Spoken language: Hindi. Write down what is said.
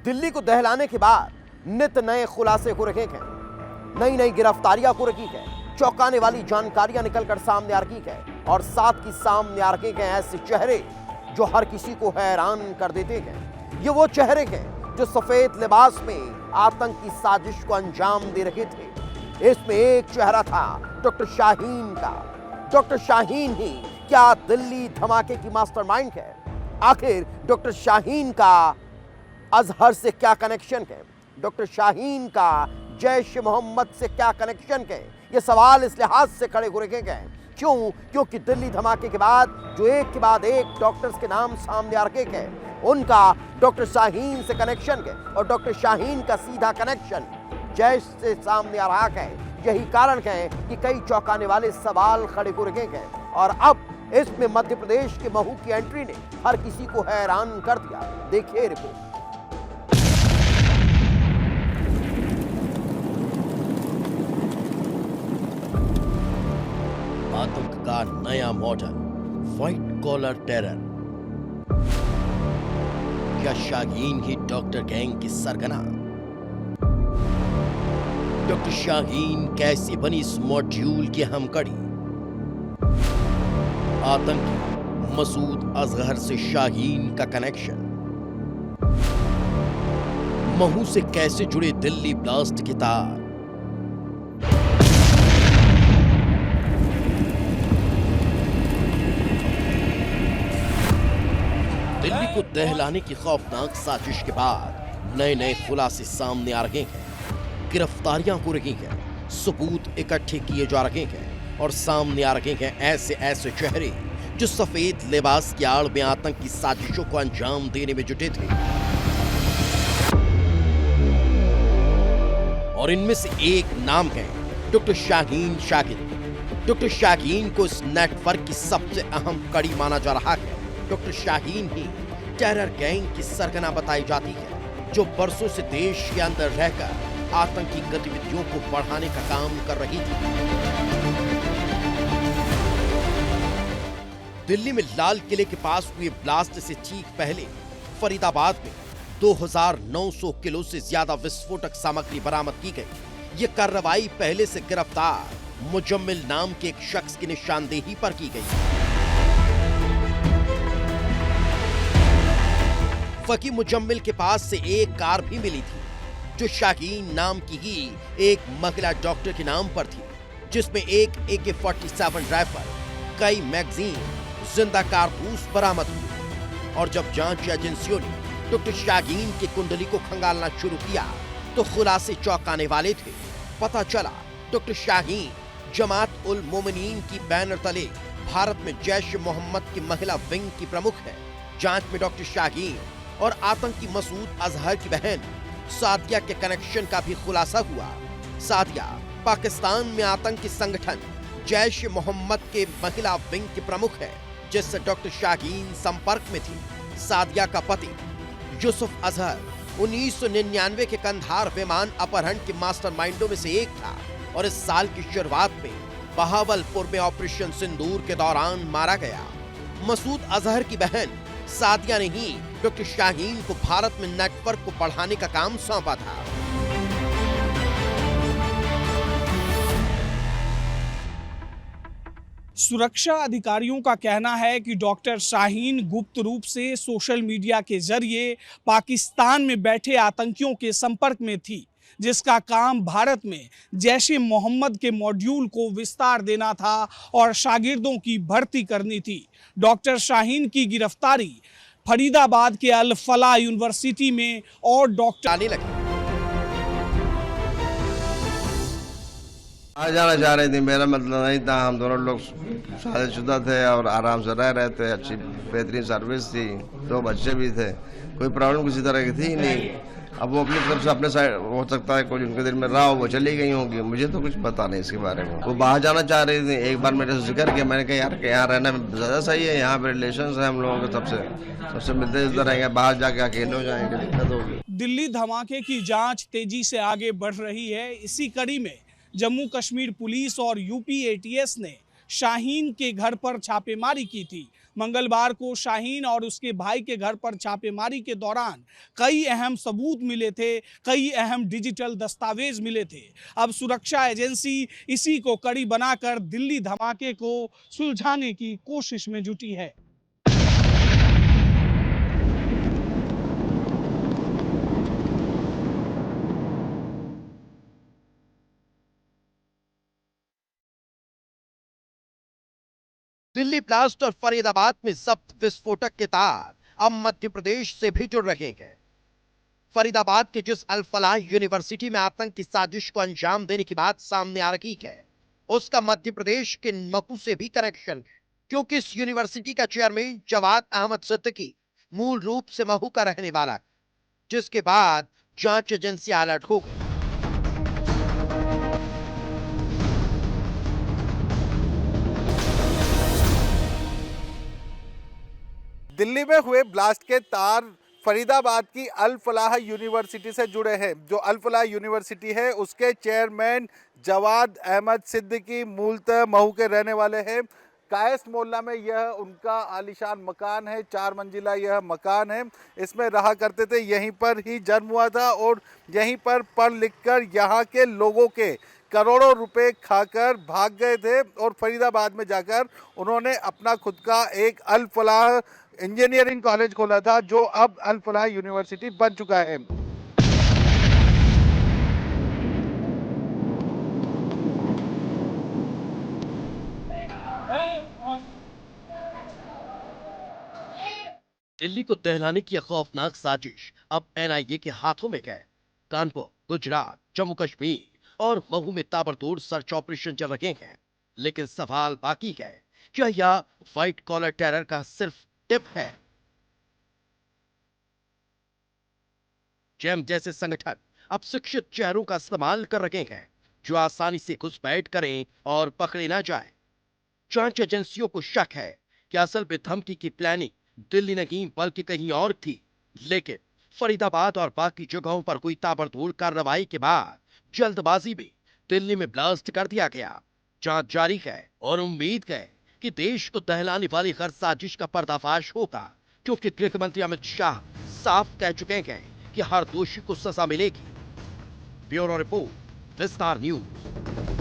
दिल्ली को दहलाने के बाद नित नए खुलासे हो रहे हैं, नई नई गिरफ्तारियां हो रही है, चौंकाने वाली जानकारियां निकलकर सामने आ रही है और साथ ही सामने आ रहे हैं ऐसे चेहरे जो हर किसी को हैरान कर देते हैं। ये वो चेहरे हैं जो सफेद लिबास में आतंक की साजिश को अंजाम दे रहे थे। इसमें एक चेहरा था डॉक्टर शाहीन का। डॉक्टर शाहीन ही क्या दिल्ली धमाके की मास्टरमाइंड है? आखिर डॉक्टर शाहीन का अजहर से क्या कनेक्शन है? डॉक्टर शाहीन का जैश मोहम्मद से क्या कनेक्शन है? ये सवाल इस लिहाज से खड़े हो रहे हैं क्योंकि दिल्ली धमाके के बाद जो एक के बाद एक डॉक्टर्स के नाम सामने आ रहे हैं, उनका डॉक्टर शाहीन से कनेक्शन है और डॉक्टर शाहीन का सीधा कनेक्शन जैश से सामने आ रहा है। यही कारण है कि कई चौंकाने वाले सवाल खड़े हो रहे हैं और अब इसमें मध्य प्रदेश के महू की एंट्री ने हर किसी को हैरान कर दिया। देखिए रिपोर्ट। आतंक का नया मॉडल, व्हाइट कॉलर टेरर। क्या शाहीन ही डॉक्टर गैंग की सरगना? डॉक्टर शाहीन कैसे बनी इस मॉड्यूल की हमकड़ी? आतंकी मसूद अजहर से शाहीन का कनेक्शन। महू से कैसे जुड़े दिल्ली ब्लास्ट के तार? दिल्ली को दहलाने की खौफनाक साजिश के बाद नए नए खुलासे सामने आ रहे हैं, गिरफ्तारियां हो रही हैं, सबूत इकट्ठे किए जा रहे हैं और सामने आ रहे हैं ऐसे ऐसे चेहरे जो सफेद लिबास की आड़ में आतंक की साजिशों को अंजाम देने में जुटे थे। और इनमें से एक नाम है डॉक्टर शाहीन शागिद। डॉक्टर शाहीन को इस नेटवर्क की सबसे अहम कड़ी माना जा रहा है। डॉक्टर शाहीन ही टेरर गैंग की सरगना बताई जाती है जो बरसों से देश के अंदर रहकर आतंकी गतिविधियों को बढ़ाने का काम कर रही थी। दिल्ली में लाल किले के पास हुए ब्लास्ट से ठीक पहले फरीदाबाद में 2900 किलो से ज्यादा विस्फोटक सामग्री बरामद की गई। ये कार्रवाई पहले से गिरफ्तार मुजम्मिल नाम के एक शख्स की निशानदेही पर की गई। फकी मुजम्मिल के पास से एक कार भी मिली थी जो शाहीन नाम की ही एक महिला डॉक्टर के नाम पर थी, जिसमें एक AK-47 राइफल, कई मैगजीन, जिंदा कारतूस बरामद हुए। और जब जांच एजेंसियों ने डॉक्टर शाहीन की कुंडली को खंगालना शुरू किया तो खुलासे चौंकाने वाले थे। पता चला डॉक्टर शाहीन जमात उल मोमिनीन की बैनर तले भारत में जैश मोहम्मद की महिला विंग की प्रमुख है। जांच में डॉक्टर शाहीन और आतंकी मसूद अजहर की बहन सादिया के कनेक्शन का भी खुलासा हुआ। सादिया पाकिस्तान में आतंकी संगठन जैश मोहम्मद के महिला विंग की प्रमुख है, जिससे डॉक्टर शाहीन संपर्क में थी। सादिया का पति यूसुफ अजहर 1999 के कंधार विमान अपहरण के मास्टरमाइंडों में से एक था और इस साल की शुरुआत में बहावलपुर में ऑपरेशन सिंदूर के दौरान मारा गया। मसूद अजहर की बहन सादिया ने ही डॉक्टर शाहीन को भारत में नेटवर्क को बढ़ाने का काम सौंपा था। सुरक्षा अधिकारियों का कहना है कि डॉक्टर शाहीन गुप्त रूप से सोशल मीडिया के जरिए पाकिस्तान में बैठे आतंकियों के संपर्क में थी, जिसका काम भारत में जैश-ए मोहम्मद के मॉड्यूल को विस्तार देना था और शागिर्दों की भर्ती करनी थी। डॉक्टर शाहीन की गिरफ्तारी फरीदाबाद के अल फलाह यूनिवर्सिटी में और डॉक्टर आने लगे। आ जाना चाह रही थी, मेरा मतलब नहीं था। हम दोनों लोग शादीशुदा थे और आराम से रह रहे थे। अच्छी बेहतरीन सर्विस थी, 2 बच्चे भी थे, कोई प्रॉब्लम किसी तरह की थी ही नहीं। अब वो अपनी तरफ से अपने साइड हो सकता है कोई उनके दिल में रहा हो, वो चली गई होंगी, मुझे तो कुछ पता नहीं इसके बारे में। वो बाहर जाना चाह रही थी। एक बार मेरे से जिक्र किया, मैंने कहा यार कि यहाँ रहना ज़्यादा सही है, यहाँ पे रिलेशन है हम लोगों के सबसे मिलते जुलते रहेंगे, बाहर जाके अकेले हो जाएंगे, दिक्कत होगी। दिल्ली धमाके की जांच तेजी से आगे बढ़ रही है। इसी कड़ी में जम्मू कश्मीर पुलिस और यूपी ATS ने शाहीन के घर पर छापेमारी की थी। मंगलवार को शाहीन और उसके भाई के घर पर छापेमारी के दौरान कई अहम सबूत मिले थे, कई अहम डिजिटल दस्तावेज मिले थे। अब सुरक्षा एजेंसी इसी को कड़ी बनाकर दिल्ली धमाके को सुलझाने की कोशिश में जुटी है। दिल्ली ब्लास्ट और फरीदाबाद में जब्त विस्फोटक के तार अब मध्य प्रदेश से भी जुड़ रहे हैं। फरीदाबाद के जिस अल फलाह यूनिवर्सिटी में आतंकी साजिश को अंजाम देने की बात सामने आ रही है, उसका मध्य प्रदेश के मकू से भी कनेक्शन है, क्योंकि इस यूनिवर्सिटी का चेयरमैन जवाद अहमद सिद्दीकी मूल रूप से महू का रहने वाला है, जिसके बाद जांच एजेंसी अलर्ट हो गई। दिल्ली में हुए ब्लास्ट के तार फरीदाबाद की अल फलाह यूनिवर्सिटी से जुड़े हैं। जो अल फलाह यूनिवर्सिटी है उसके चेयरमैन जवाद अहमद सिद्दीकी मूलतः महू के रहने वाले हैं। कायस मोहल्ला में यह उनका आलीशान मकान है, 4 मंजिला यह मकान है। इसमें रहा करते थे, यहीं पर ही जन्म हुआ था और यहीं पर पढ़ लिख कर यहाँ के लोगों के करोड़ों रुपए खाकर भाग गए थे और फरीदाबाद में जाकर उन्होंने अपना खुद का एक अल फलाह इंजीनियरिंग कॉलेज खोला था, जो अब अल फलाह यूनिवर्सिटी बन चुका है। दिल्ली को दहलाने की खौफनाक साजिश अब एनआईए के हाथों में है। कानपुर, गुजरात, जम्मू कश्मीर और महू में ताबड़तोड़ सर्च ऑपरेशन चल रहे हैं, लेकिन सवाल बाकी है, क्या यह व्हाइट कॉलर टेरर का सिर्फ टिप है? जेम जैसे संगठन अब शिक्षित चेहरों का इस्तेमाल कर रहे हैं, जो आसानी से घुसपैठ करें और पकड़े ना जाए। जांच एजेंसियों को शक है कि असल में धमकी की प्लानिंग दिल्ली नहीं बल्कि कहीं और थी, लेकिन फरीदाबाद और बाकी जगहों पर हुई ताबड़तोड़ कार्रवाई के बाद जल्दबाजी में दिल्ली में ब्लास्ट कर दिया गया। जांच जारी है और उम्मीद है कि देश को दहलाने वाली हर साजिश का पर्दाफाश होगा, क्योंकि गृह मंत्री अमित शाह साफ कह चुके हैं कि हर दोषी को सजा मिलेगी। ब्यूरो रिपोर्ट, विस्तार न्यूज।